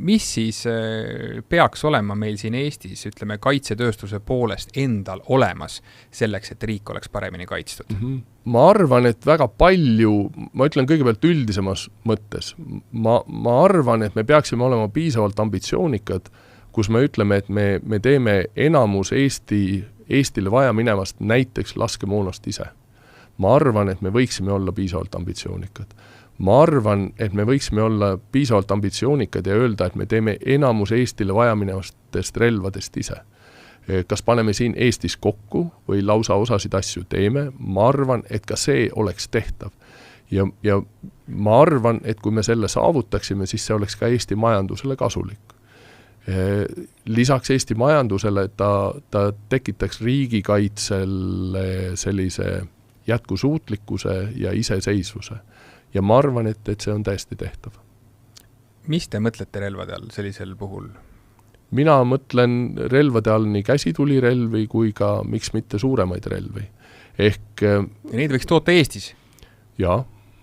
mis siis peaks olema meil siin Eestis, ütleme, kaitsetööstuse poolest endal olemas selleks, et riik oleks paremini kaitstud? Ma arvan, et väga palju, ma ütlen kõigepealt üldisemas mõttes, ma arvan, et me peaksime olema piisavalt ambitsioonikad, kus me ütleme, et me teeme enamus Eestile vaja minevast näiteks laskemoonast ise. Ma arvan, et me võiksime olla piisavalt ambitsioonikad. Ma arvan, et me võiksime olla piisavalt ambitsioonikad ja öelda, et me teeme enamus Eestile vaja minevastest relvadest ise. Kas paneme siin Eestis kokku või lausa osasid asju teeme, ma arvan, et ka see oleks tehtav. Ja ma arvan, et kui me selle saavutaksime, siis see oleks ka Eesti majandusele kasulik. Lisaks Eesti majandusele ta tekitaks riigikaitsele sellise jätkusuutlikkuse ja iseseisvuse. Ja ma arvan, et see on täiesti tehtav. Mis te mõtlete relvade all sellisel puhul? Mina mõtlen relvade all nii käsitulirelvi kui ka miks mitte suuremaid relvi. Ja neid võiks toota Eestis? Jaa,